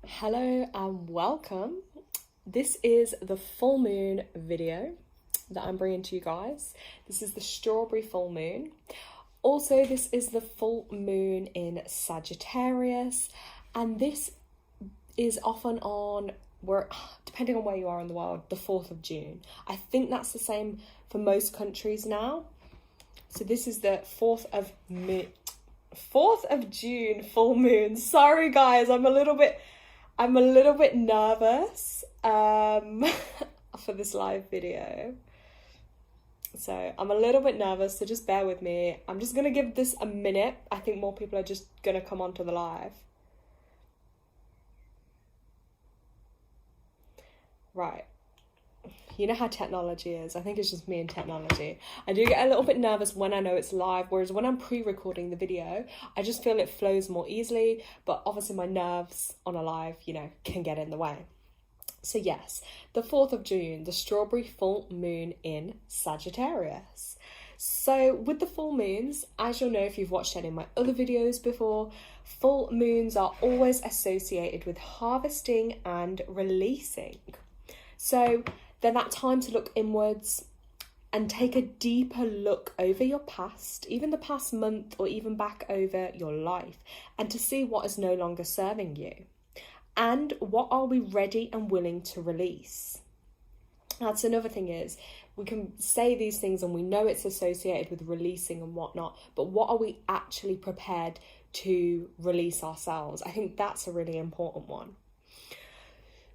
Hello and welcome. This is the full moon video that I'm bringing to you guys. This is the strawberry full moon. Also, this is the full moon in Sagittarius, and this is often on, depending on where you are in the world, the 4th of June. I think that's the same for most countries now. So this is the 4th of June full moon. Sorry guys, I'm a little bit nervous for this live video. So I'm a little bit nervous, so just bear with me. I'm just going to give this a minute. I think more people are just going to come onto the live. Right. You know how technology is. I think it's just me and technology. I do get a little bit nervous when I know it's live, whereas when I'm pre-recording the video, I just feel it flows more easily, but obviously my nerves on a live, can get in the way. So yes, the 4th of June, the strawberry full moon in Sagittarius. So with the full moons, as you'll know if you've watched any of my other videos before, full moons are always associated with harvesting and releasing. So they're that time to look inwards and take a deeper look over your past, even the past month or even back over your life, and to see what is no longer serving you. And what are we ready and willing to release? That's another thing is, we can say these things and we know it's associated with releasing and whatnot, but what are we actually prepared to release ourselves? I think that's a really important one.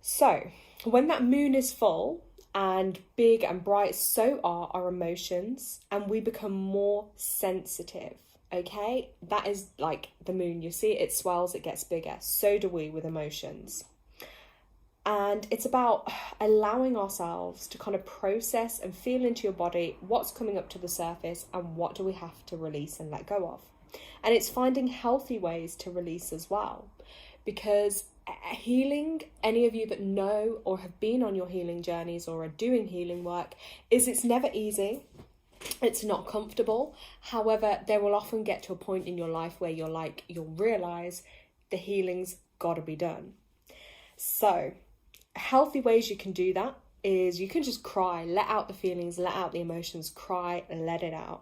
So when that moon is full and big and bright, so are our emotions, and we become more sensitive. Okay, that is like the moon. You see, it swells, it gets bigger. So do we with emotions. And it's about allowing ourselves to kind of process and feel into your body what's coming up to the surface and what do we have to release and let go of. And it's finding healthy ways to release as well. Because healing, any of you that know or have been on your healing journeys or are doing healing work, it's never easy. It's not comfortable. However, there will often get to a point in your life where you'll realize the healing's got to be done. So healthy ways you can do that is you can just cry, let out the feelings, let out the emotions, cry, let it out.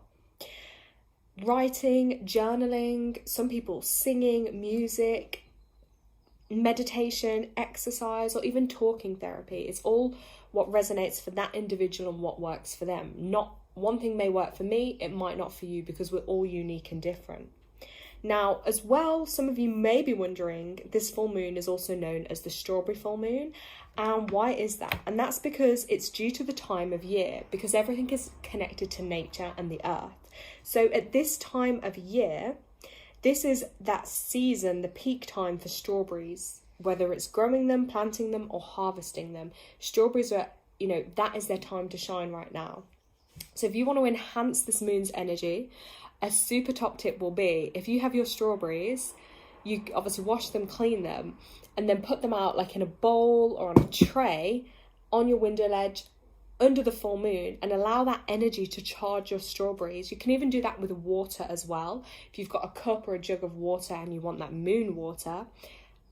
Writing, journaling, some people singing, music, meditation, exercise, or even talking therapy. It's all what resonates for that individual and what works for them. Not one thing may work for me, it might not for you, because we're all unique and different. Now, as well, some of you may be wondering, this full moon is also known as the strawberry full moon. And why is that? And that's because it's due to the time of year, because everything is connected to nature and the earth. So at this time of year, this is that season, the peak time for strawberries, whether it's growing them, planting them, or harvesting them. Strawberries are, that is their time to shine right now. So if you want to enhance this moon's energy, a super top tip will be, if you have your strawberries, you obviously wash them, clean them, and then put them out like in a bowl or on a tray on your window ledge under the full moon, and allow that energy to charge your strawberries. You can even do that with water as well. If you've got a cup or a jug of water and you want that moon water,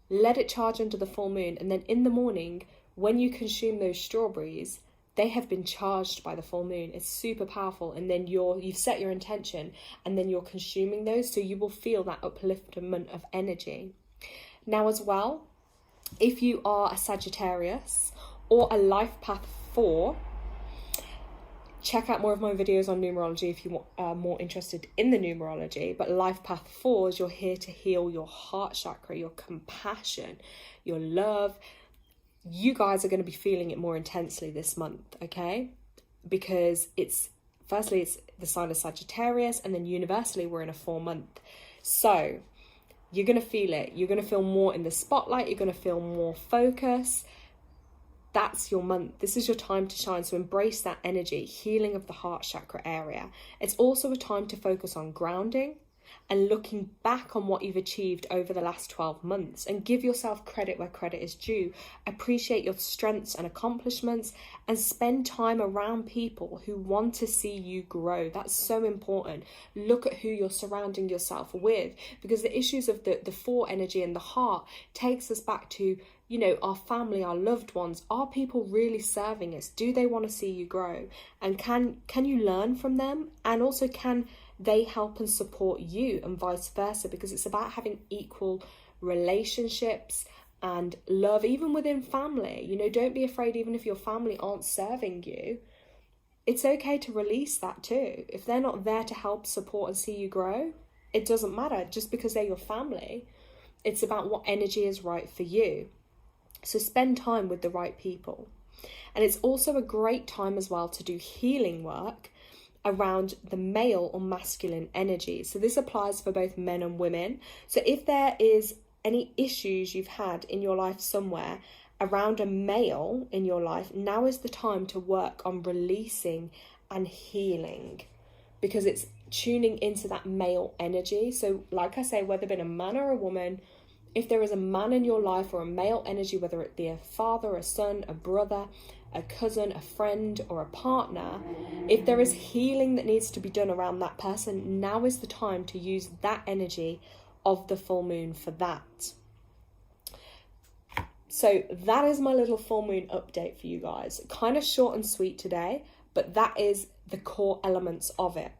let it charge under the full moon, and then in the morning when you consume those strawberries, they have been charged by the full moon. It's super powerful. And then you've set your intention, and then you're consuming those, so you will feel that upliftment of energy. Now as well, if you are a Sagittarius or a life path 4, check out more of my videos on numerology if you are more interested in the numerology. But life path 4s, you're here to heal your heart chakra, your compassion, your love. You guys are going to be feeling it more intensely this month, okay? Because it's the sign of Sagittarius, and then universally we're in a 4-month. So you're going to feel it. You're going to feel more in the spotlight. You're going to feel more focus. That's your month. This is your time to shine. So embrace that energy, healing of the heart chakra area. It's also a time to focus on grounding and looking back on what you've achieved over the last 12 months, and give yourself credit where credit is due. Appreciate your strengths and accomplishments, and spend time around people who want to see you grow. That's so important. Look at who you're surrounding yourself with, because the issues of the 4 energy and the heart takes us back to, you know, our family, our loved ones. Are people really serving us? Do they want to see you grow? And can you learn from them? And also, can they help and support you, and vice versa? Because it's about having equal relationships and love, even within family. You know, don't be afraid, even if your family aren't serving you. It's okay to release that too. If they're not there to help, support, and see you grow, it doesn't matter. Just because they're your family, it's about what energy is right for you. So spend time with the right people. And it's also a great time as well to do healing work around the male or masculine energy. So this applies for both men and women. So if there is any issues you've had in your life somewhere around a male in your life, now is the time to work on releasing and healing, because it's tuning into that male energy. So like I say, whether it be a man or a woman, if there is a man in your life or a male energy, whether it be a father, a son, a brother, a cousin, a friend, or a partner, if there is healing that needs to be done around that person, now is the time to use that energy of the full moon for that. So that is my little full moon update for you guys. Kind of short and sweet today, but that is the core elements of it.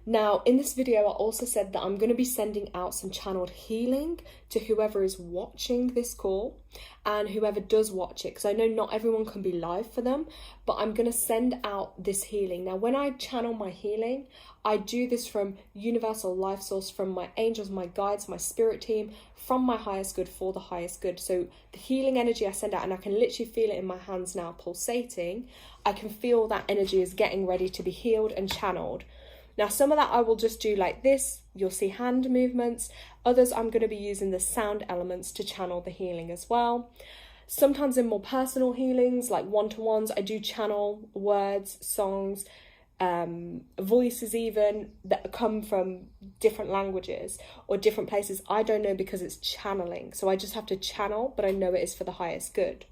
Now, in this video, I also said that I'm going to be sending out some channeled healing to whoever is watching this call and whoever does watch it, because I know not everyone can be live for them, but I'm going to send out this healing. Now, when I channel my healing, I do this from universal life source, from my angels, my guides, my spirit team, from my highest good for the highest good. So the healing energy I send out, and I can literally feel it in my hands now pulsating. I can feel that energy is getting ready to be healed and channeled. Now, some of that I will just do like this. You'll see hand movements. Others, I'm going to be using the sound elements to channel the healing as well. Sometimes in more personal healings, like one-to-ones, I do channel words, songs, voices even, that come from different languages or different places. I don't know, because it's channeling. So I just have to channel, but I know it is for the highest good.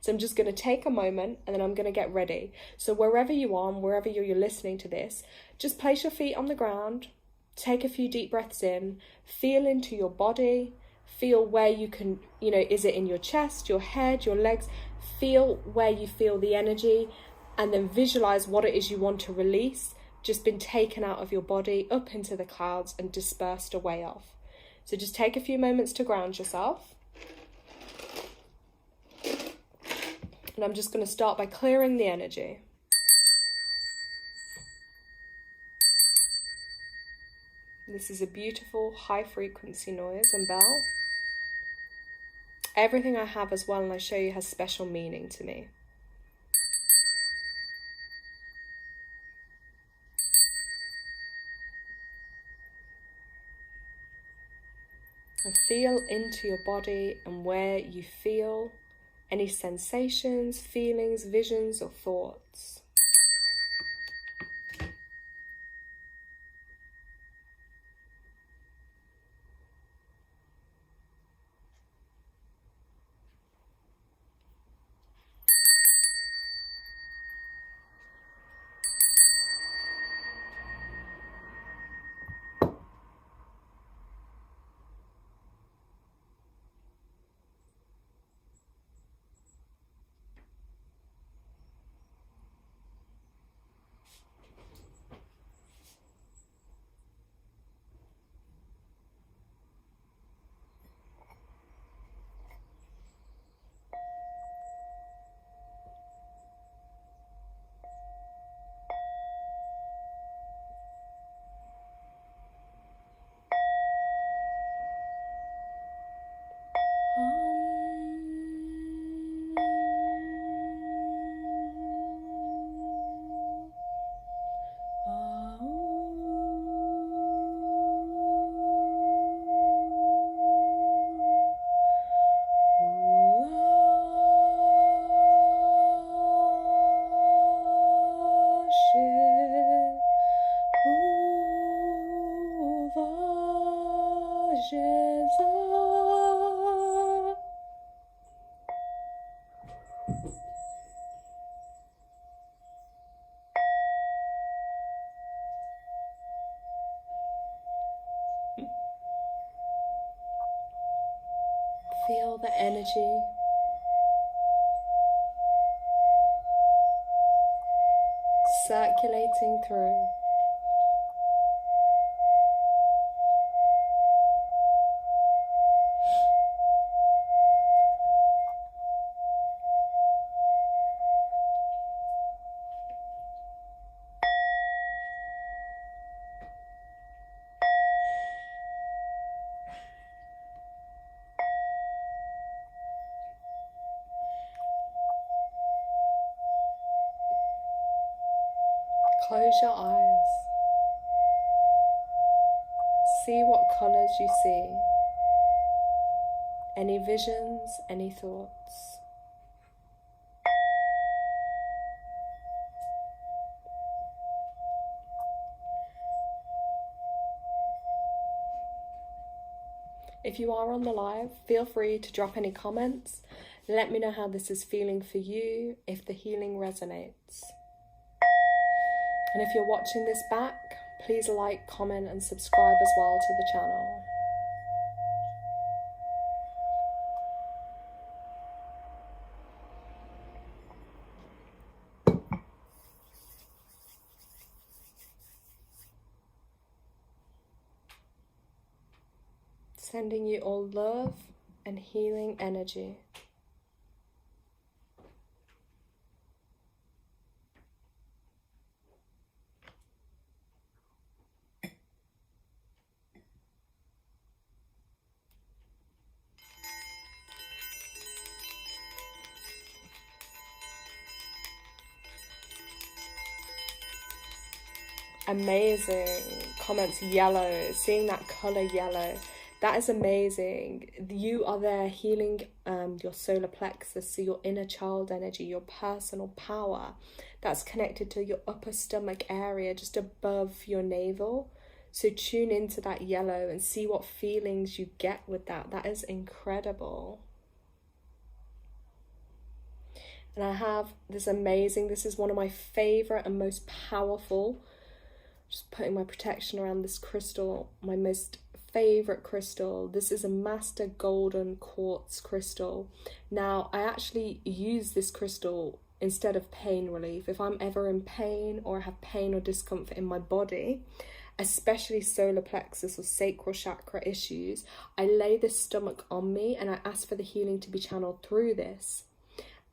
So I'm just going to take a moment, and then I'm going to get ready. So wherever you are and wherever you're listening to this, just place your feet on the ground, take a few deep breaths in, feel into your body, feel where you can, you know, is it in your chest, your head, your legs? Feel where you feel the energy, and then visualize what it is you want to release, just been taken out of your body, up into the clouds and dispersed away off. So just take a few moments to ground yourself. And I'm just going to start by clearing the energy. This is a beautiful high frequency noise and bell. Everything I have as well, and I show you, has special meaning to me. And feel into your body and where you feel any sensations, feelings, visions, or thoughts. Feel the energy circulating through. Close your eyes. See what colours you see. Any visions, any thoughts. If you are on the live, feel free to drop any comments. Let me know how this is feeling for you, if the healing resonates. And if you're watching this back, please like, comment and subscribe as well to the channel. Sending you all love and healing energy. Amazing comments. Yellow, seeing that color yellow, that is amazing. You are there healing your solar plexus, so your inner child energy, your personal power that's connected to your upper stomach area just above your navel. So tune into that yellow and see what feelings you get with that. That is incredible. And I have this amazing, this is one of my favorite and most powerful, just putting my protection around this crystal, my most favorite crystal. This is a master golden quartz crystal. Now, I actually use this crystal instead of pain relief. If I'm ever in pain or have pain or discomfort in my body, especially solar plexus or sacral chakra issues, I lay this stomach on me and I ask for the healing to be channeled through this.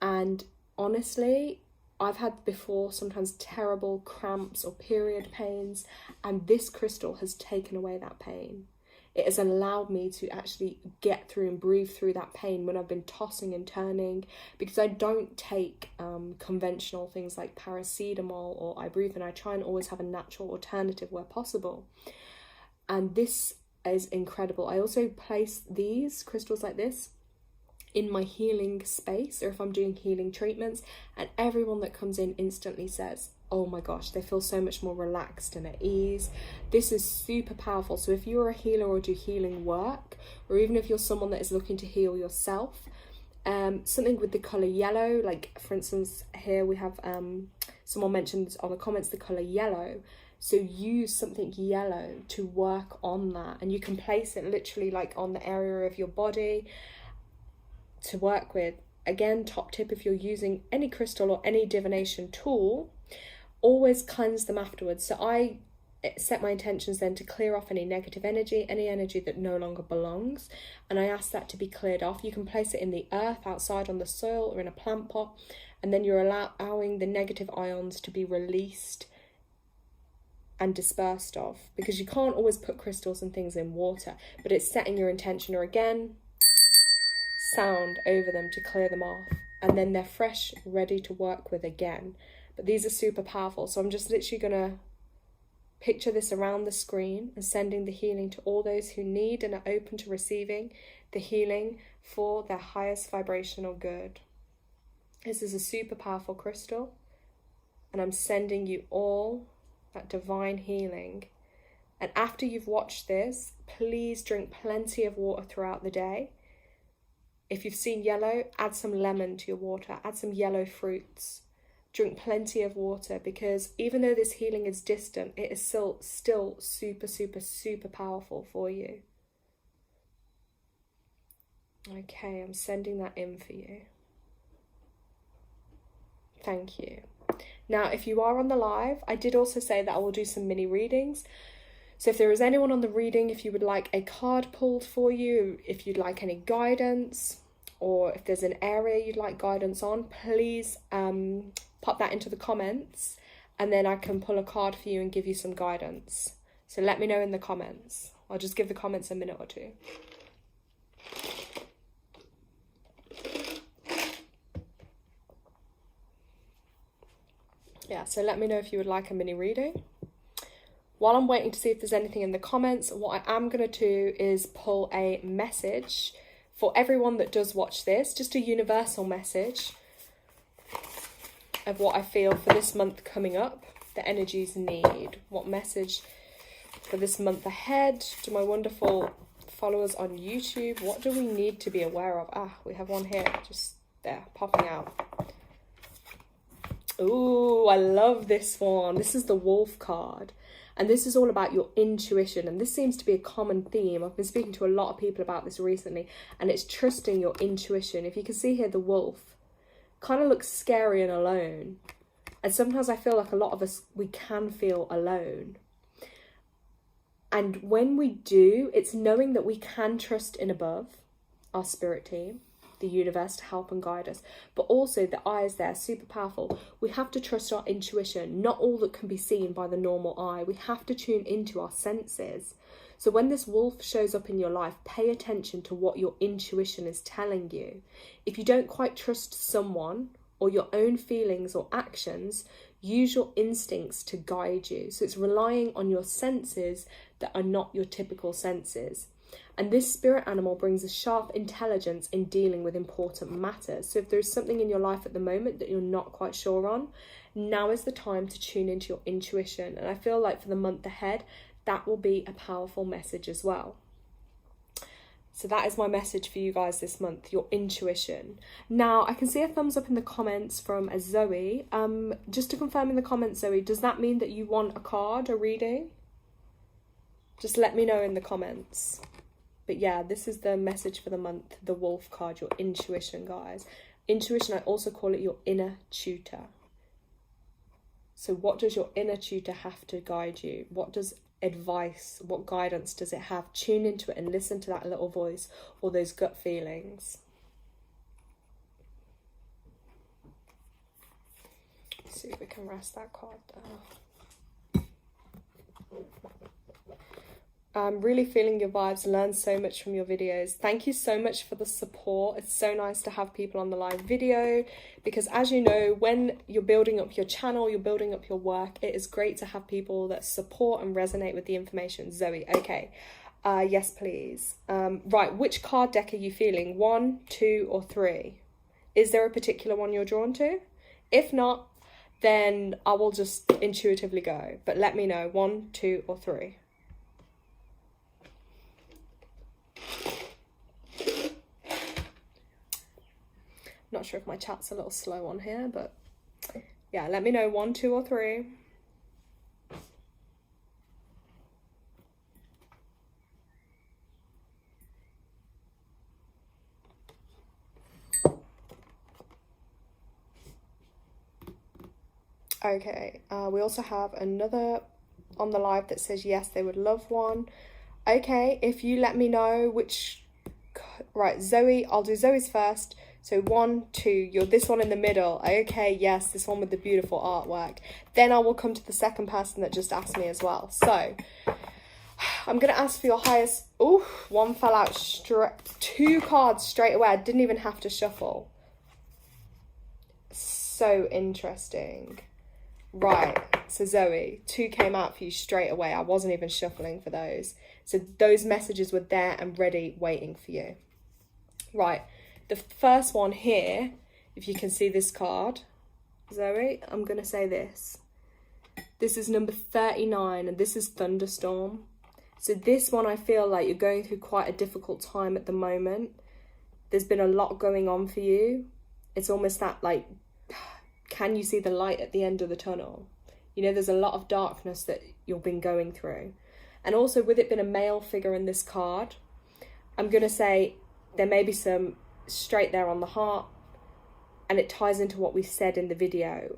And honestly, I've had before sometimes terrible cramps or period pains, and this crystal has taken away that pain. It has allowed me to actually get through and breathe through that pain when I've been tossing and turning, because I don't take conventional things like paracetamol or ibuprofen. I try and always have a natural alternative where possible. And this is incredible. I also place these crystals like this in my healing space, or if I'm doing healing treatments, and everyone that comes in instantly says, oh my gosh, they feel so much more relaxed and at ease. This is super powerful. So if you're a healer or do healing work, or even if you're someone that is looking to heal yourself, something with the color yellow, like for instance here we have someone mentioned on the comments the color yellow, so use something yellow to work on that, and you can place it literally like on the area of your body to work with. Again, top tip, if you're using any crystal or any divination tool, always cleanse them afterwards. So I set my intentions then to clear off any negative energy, any energy that no longer belongs, and I ask that to be cleared off. You can place it in the earth, outside on the soil, or in a plant pot, and then you're allowing the negative ions to be released and dispersed of, because you can't always put crystals and things in water, but it's setting your intention, or again, sound over them to clear them off, and then they're fresh, ready to work with again. But these are super powerful, so I'm just literally gonna picture this around the screen and sending the healing to all those who need and are open to receiving the healing for their highest vibrational good. This is a super powerful crystal, and I'm sending you all that divine healing. And after you've watched this, please drink plenty of water throughout the day. If you've seen yellow, add some lemon to your water, add some yellow fruits. Drink plenty of water, because even though this healing is distant, it is still super, super, super powerful for you. Okay, I'm sending that in for you. Thank you. Now, if you are on the live, I did also say that I will do some mini readings. So if there is anyone on the reading, if you would like a card pulled for you, if you'd like any guidance, or if there's an area you'd like guidance on, please pop that into the comments, and then I can pull a card for you and give you some guidance. So let me know in the comments. I'll just give the comments a minute or two. Yeah, so let me know if you would like a mini reading. While I'm waiting to see if there's anything in the comments, what I am going to do is pull a message for everyone that does watch this, just a universal message of what I feel for this month coming up, the energies need. What message for this month ahead to my wonderful followers on YouTube? What do we need to be aware of? Ah, we have one here, just there, popping out. Ooh, I love this one. This is the Wolf card. And this is all about your intuition. And this seems to be a common theme. I've been speaking to a lot of people about this recently. And it's trusting your intuition. If you can see here, the wolf kind of looks scary and alone. And sometimes I feel like a lot of us, we can feel alone. And when we do, it's knowing that we can trust in above, our spirit team, the universe, to help and guide us. But also the eyes there, super powerful. We have to trust our intuition. Not all that can be seen by the normal eye. We have to tune into our senses. So when this wolf shows up in your life, pay attention to what your intuition is telling you. If you don't quite trust someone or your own feelings or actions, use your instincts to guide you. So it's relying on your senses that are not your typical senses. And this spirit animal brings a sharp intelligence in dealing with important matters. So if there's something in your life at the moment that you're not quite sure on, now is the time to tune into your intuition. And I feel like for the month ahead, that will be a powerful message as well. So that is my message for you guys this month, your intuition. Now, I can see a thumbs up in the comments from a Zoe. Just to confirm in the comments, Zoe, does that mean that you want a card, a reading? Just let me know in the comments. But yeah, this is the message for the month, the wolf card, your intuition, guys. Intuition, I also call it your inner tutor. So what does your inner tutor have to guide you? What does advice, what guidance does it have? Tune into it and listen to that little voice or those gut feelings. Let's see if we can rest that card down. I'm really feeling your vibes, learned so much from your videos. Thank you so much for the support. It's so nice to have people on the live video, because as you know, when you're building up your channel, you're building up your work, it is great to have people that support and resonate with the information. Zoe, okay. Yes, please. Right, which card deck are you feeling? 1, 2, or 3? Is there a particular one you're drawn to? If not, then I will just intuitively go. But let me know, 1, 2, or 3. Not sure if my chat's a little slow on here, but yeah, let me know, 1, 2, or 3. Okay, we also have another on the live that says yes, they would love one. Okay, if you let me know which, right, Zoe, I'll do Zoe's first. So 1, 2, you're this one in the middle. Okay, yes, this one with the beautiful artwork. Then I will come to the second person that just asked me as well. So I'm going to ask for your highest. Oh, one fell out straight. 2 cards straight away. I didn't even have to shuffle. So interesting. Right, so Zoe, 2 came out for you straight away. I wasn't even shuffling for those. So those messages were there and ready, waiting for you. Right. The first one here, if you can see this card, Zoe, I'm going to say this. This is number 39, and this is Thunderstorm. So this one, I feel like you're going through quite a difficult time at the moment. there's been a lot going on for you. It's almost that, like, can you see the light at the end of the tunnel? You know, there's a lot of darkness that you've been going through. And also, with it being a male figure in this card, I'm going to say there may be some straight there on the heart, and it ties into what we said in the video,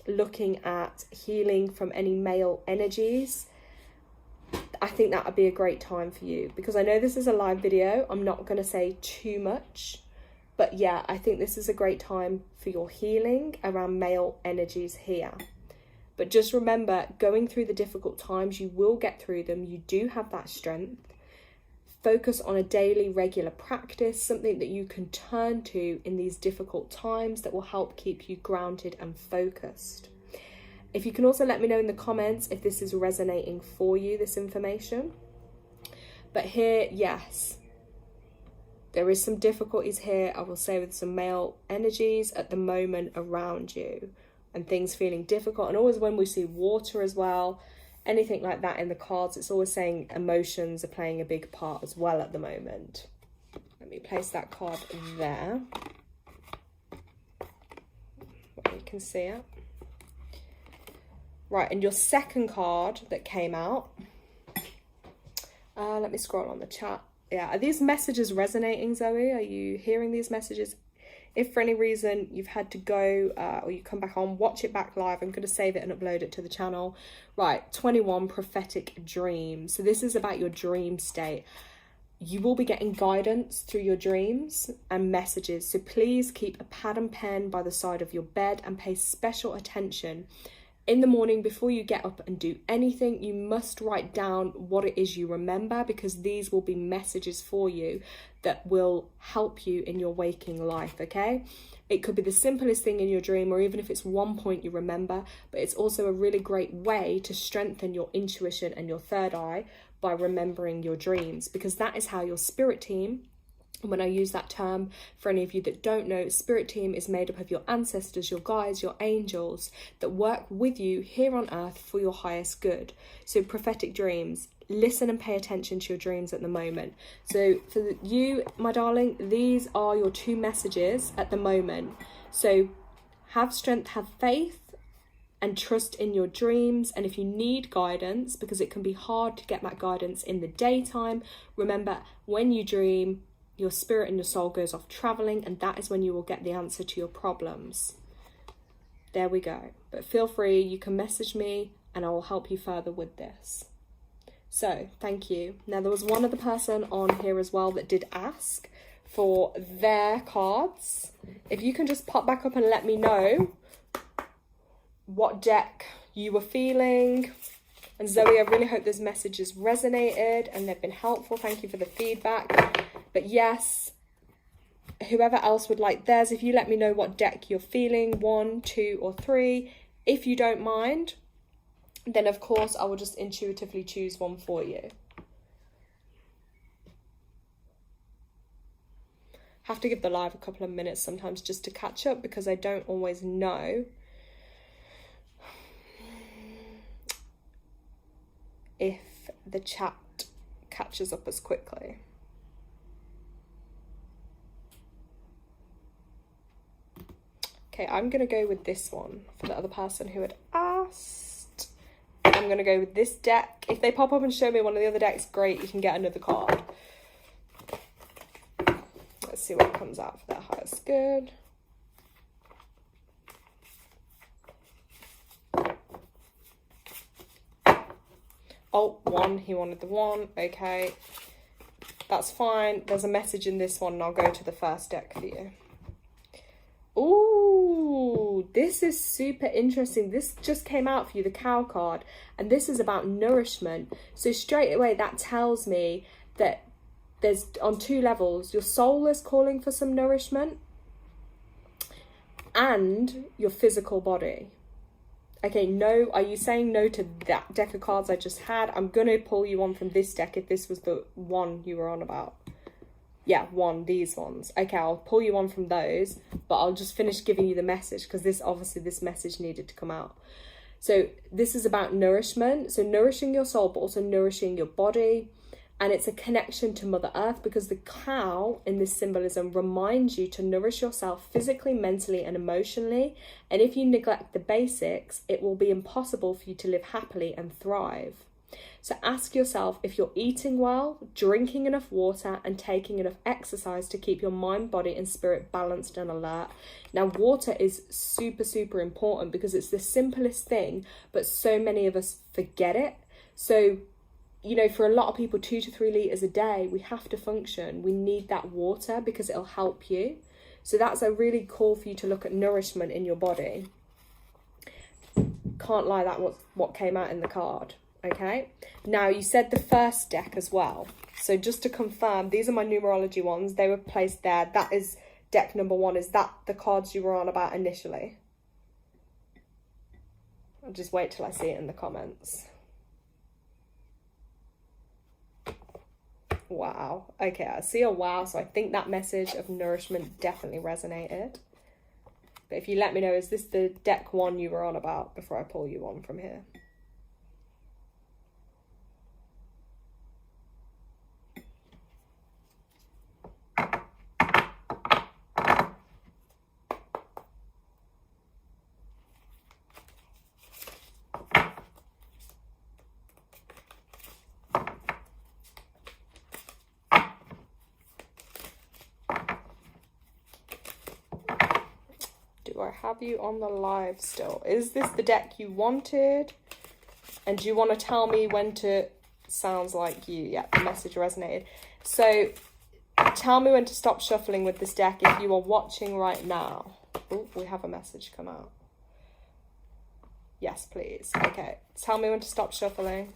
looking at healing from any male energies. I think that would be a great time for you, because I know this is a live video. I'm not going to say too much, but yeah, I think this is a great time for your healing around male energies here. But just remember, going through the difficult times, you will get through them. You do have that strength. Focus on a daily, regular practice, something that you can turn to in these difficult times that will help keep you grounded and focused. If you can also let me know in the comments if this is resonating for you, this information. But here, yes, there is some difficulties here, I will say, with some male energies at the moment around you, and things feeling difficult. And always when we see water as well, anything like that in the cards, it's always saying emotions are playing a big part as well at the moment. Let me place that card there, where you can see it. Right, and your second card that came out, let me scroll on the chat. Yeah, are these messages resonating, Zoe? Are you hearing these messages? If for any reason you've had to go or you come back on, watch it back live. I'm going to save it and upload it to the channel. Right, 21, prophetic dreams. So this is about your dream state. You will be getting guidance through your dreams and messages. So please keep a pad and pen by the side of your bed and pay special attention. In the morning, before you get up and do anything, you must write down what it is you remember, because these will be messages for you that will help you in your waking life, okay? It could be the simplest thing in your dream, or even if it's one point you remember, but it's also a really great way to strengthen your intuition and your third eye by remembering your dreams, because that is how your spirit team, and when I use that term, for any of you that don't know, spirit team is made up of your ancestors, your guides, your angels that work with you here on earth for your highest good. So prophetic dreams, listen and pay attention to your dreams at the moment. So for you, my darling, these are your two messages at the moment. So have strength, have faith, and trust in your dreams. And if you need guidance, because it can be hard to get that guidance in the daytime, remember, when you dream, your spirit and your soul goes off traveling, and that is when you will get the answer to your problems. There we go. But feel free, you can message me and I will help you further with this. So thank you. Now, there was one other person on here as well that did ask for their cards. If you can just pop back up and let me know what deck you were feeling. And Zoe, I really hope those messages resonated and they've been helpful. Thank you for the feedback. But yes, whoever else would like theirs, if you let me know what deck you're feeling, 1, 2, or 3, if you don't mind, then of course I will just intuitively choose one for you. Have to give the live a couple of minutes sometimes just to catch up, because I don't always know if the chat catches up as quickly. Okay, I'm going to go with this one for the other person who had asked. I'm going to go with this deck. If they pop up and show me one of the other decks, great, you can get another card. Let's see what comes out for their highest good. Oh, 1, he wanted the 1, okay. That's fine, there's a message in this one and I'll go to the first deck for you. Ooh, this is super interesting. This just came out for you, the cow card, and this is about nourishment. So straight away that tells me that there's, on 2 levels, your soul is calling for some nourishment and your physical body. Okay, no, are you saying no to that deck of cards I just had? I'm going to pull you on from this deck if this was the one you were on about. Yeah, these ones. Okay, I'll pull you on from those, but I'll just finish giving you the message, because this message needed to come out. So this is about nourishment. So nourishing your soul, but also nourishing your body. And it's a connection to Mother Earth, because the cow in this symbolism reminds you to nourish yourself physically, mentally, and emotionally. And if you neglect the basics, it will be impossible for you to live happily and thrive. So ask yourself if you're eating well, drinking enough water, and taking enough exercise to keep your mind, body, and spirit balanced and alert. Now, water is super, super important, because it's the simplest thing, but so many of us forget it. So, you know, for a lot of people, 2 to 3 litres a day, we have to function. We need that water because it'll help you. So that's a really call for you to look at nourishment in your body. Can't lie, that was what came out in the card. Okay, now you said the first deck as well. So just to confirm, these are my numerology ones. They were placed there. That is deck number 1. Is that the cards you were on about initially? I'll just wait till I see it in the comments. Wow. Okay, I see a wow. So I think that message of nourishment definitely resonated. But if you let me know, is this the deck 1 you were on about before I pull you on from here? Do I have you on the live still? Is this the deck you wanted? And do you want to tell me when to... Sounds like you. Yeah, the message resonated. So tell me when to stop shuffling with this deck if you are watching right now. Oh, we have a message come out. Yes, please. Okay. Tell me when to stop shuffling.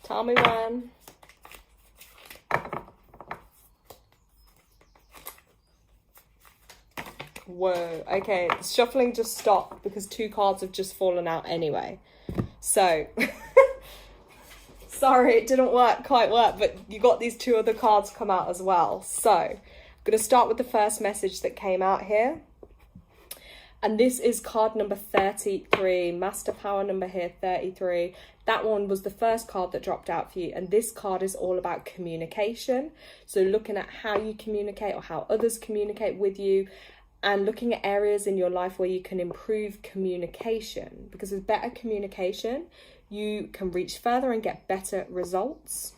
Tell me when. Whoa, okay, the shuffling just stopped because 2 cards have just fallen out anyway. So, sorry, it didn't quite work, but you got these 2 other cards come out as well. So, I'm going to start with the first message that came out here. And this is card number 33, Master Power number here, 33. That one was the first card that dropped out for you. And this card is all about communication. So looking at how you communicate or how others communicate with you, and looking at areas in your life where you can improve communication. Because with better communication, you can reach further and get better results.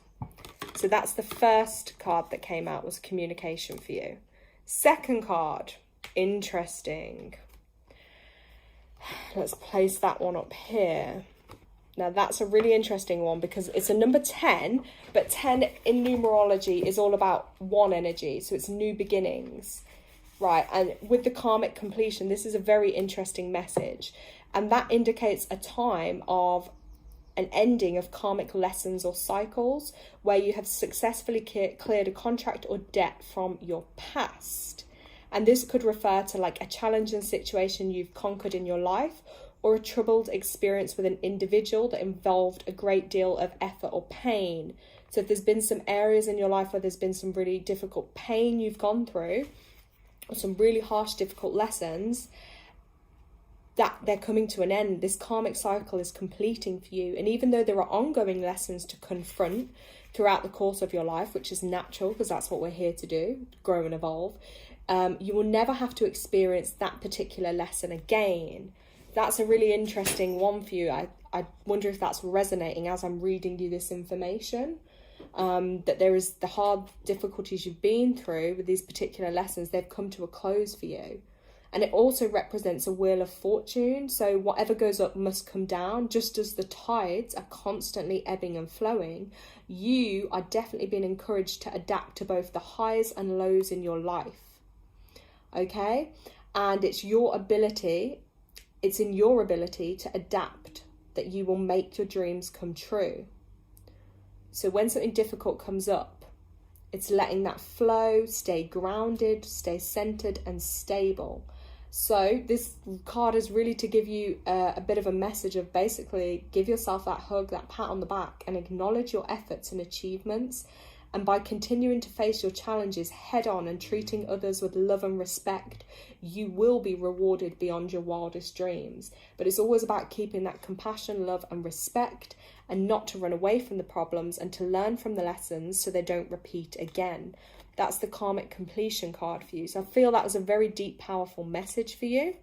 So that's the first card that came out, was communication for you. Second card, interesting. Let's place that one up here. Now that's a really interesting one because it's a number 10, but 10 in numerology is all about 1 energy. So it's new beginnings, right? And with the karmic completion, this is a very interesting message. And that indicates a time of an ending of karmic lessons or cycles where you have successfully cleared a contract or debt from your past. And this could refer to like a challenging situation you've conquered in your life, or a troubled experience with an individual that involved a great deal of effort or pain. So if there's been some areas in your life where there's been some really difficult pain you've gone through, or some really harsh, difficult lessons, that they're coming to an end. This karmic cycle is completing for you. And even though there are ongoing lessons to confront throughout the course of your life, which is natural because that's what we're here to do, grow and evolve, you will never have to experience that particular lesson again. That's a really interesting one for you. I wonder if that's resonating as I'm reading you this information. That there is the hard difficulties you've been through with these particular lessons, they've come to a close for you. And it also represents a wheel of fortune. So whatever goes up must come down. Just as the tides are constantly ebbing and flowing, you are definitely being encouraged to adapt to both the highs and lows in your life. Okay? And it's in your ability to adapt that you will make your dreams come true. So when something difficult comes up, it's letting that flow, stay grounded, stay centered and stable. So this card is really to give you a bit of a message of basically give yourself that hug, that pat on the back, and acknowledge your efforts and achievements. And by continuing to face your challenges head on and treating others with love and respect, you will be rewarded beyond your wildest dreams. But it's always about keeping that compassion, love and respect, and not to run away from the problems, and to learn from the lessons so they don't repeat again. That's the karmic completion card for you. So I feel that was a very deep, powerful message for you.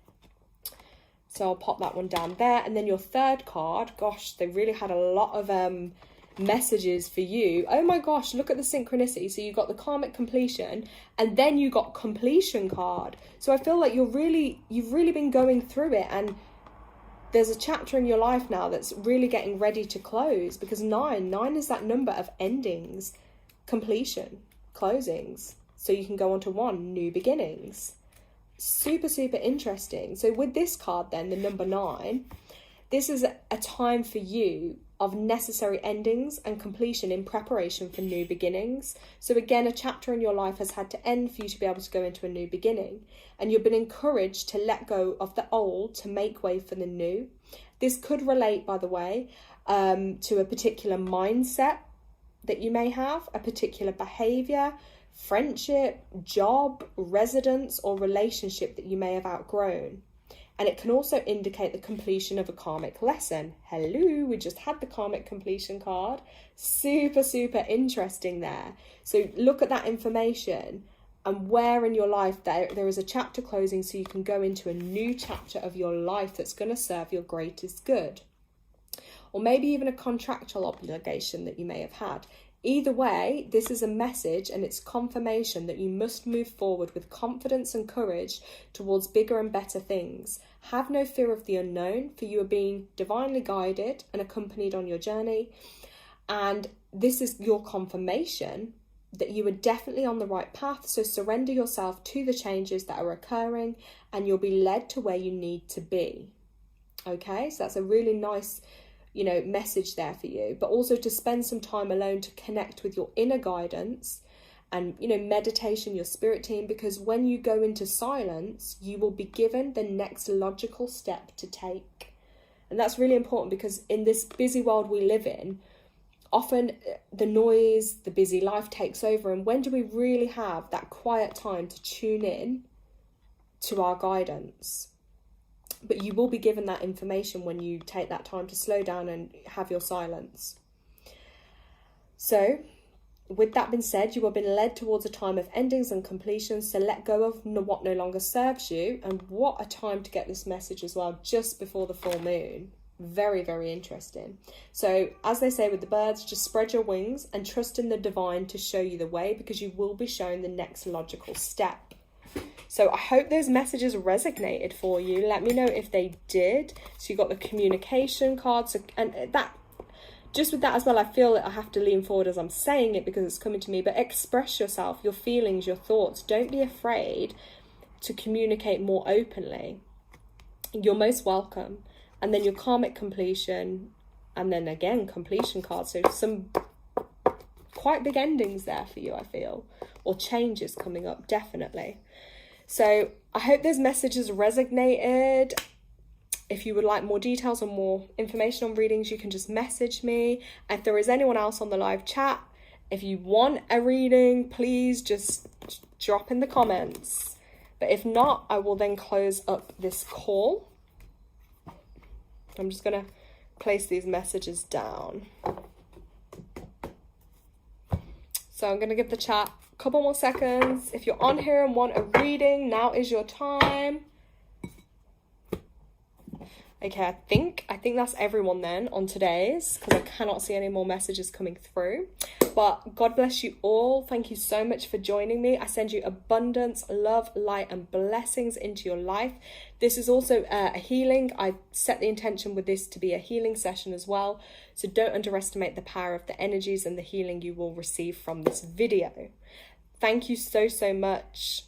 So I'll pop that one down there. And then your third card, gosh, they really had a lot of messages for you. Oh my gosh, look at the synchronicity. So you got the karmic completion, and then you got completion card. So I feel like you've really been going through it, and there's a chapter in your life now that's really getting ready to close, because nine is that number of endings, completion, closings. So you can go on to 1, new beginnings. Super, super interesting. So with this card then, the number 9, this is a time for you of necessary endings and completion in preparation for new beginnings. So again, a chapter in your life has had to end for you to be able to go into a new beginning. And you've been encouraged to let go of the old to make way for the new. This could relate, by the way, to a particular mindset that you may have, a particular behavior, friendship, job, residence, or relationship that you may have outgrown. And it can also indicate the completion of a karmic lesson. Hello, we just had the karmic completion card. Super, super interesting there. So look at that information and where in your life there is a chapter closing, so you can go into a new chapter of your life that's going to serve your greatest good. Or maybe even a contractual obligation that you may have had. Either way, this is a message, and it's confirmation that you must move forward with confidence and courage towards bigger and better things. Have no fear of the unknown, for you are being divinely guided and accompanied on your journey. And this is your confirmation that you are definitely on the right path. So surrender yourself to the changes that are occurring, and you'll be led to where you need to be. Okay, so that's a really nice message there for you, but also to spend some time alone to connect with your inner guidance and, meditation, your spirit team, because when you go into silence, you will be given the next logical step to take. And that's really important, because in this busy world we live in, often the noise, the busy life takes over. And when do we really have that quiet time to tune in to our guidance? But you will be given that information when you take that time to slow down and have your silence. So, with that being said, you have been led towards a time of endings and completions, so let go of what no longer serves you. And what a time to get this message as well, just before the full moon. Very, very interesting. So, as they say with the birds, just spread your wings and trust in the divine to show you the way, because you will be shown the next logical step. So I hope those messages resonated for you. Let me know if they did. So you got the communication cards, and that, just with that as well, I feel that I have to lean forward as I'm saying it because it's coming to me, but express yourself, your feelings, your thoughts. Don't be afraid to communicate more openly. You're most welcome. And then your karmic completion, and then again, completion cards. So some quite big endings there for you, I feel, or changes coming up, definitely. So I hope those messages resonated. If you would like more details or more information on readings, you can just message me. And if there is anyone else on the live chat, if you want a reading, please just drop in the comments. But if not, I will then close up this call. I'm just going to place these messages down. So I'm going to give the chat a couple more seconds. If you're on here and want a reading, now is your time. Okay, I think that's everyone then on today's, because I cannot see any more messages coming through. But God bless you all. Thank you so much for joining me. I send you abundance, love, light, and blessings into your life. This is also a healing. I set the intention with this to be a healing session as well. So don't underestimate the power of the energies and the healing you will receive from this video. Thank you so, so much.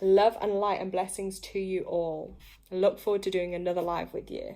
Love and light and blessings to you all. I look forward to doing another live with you.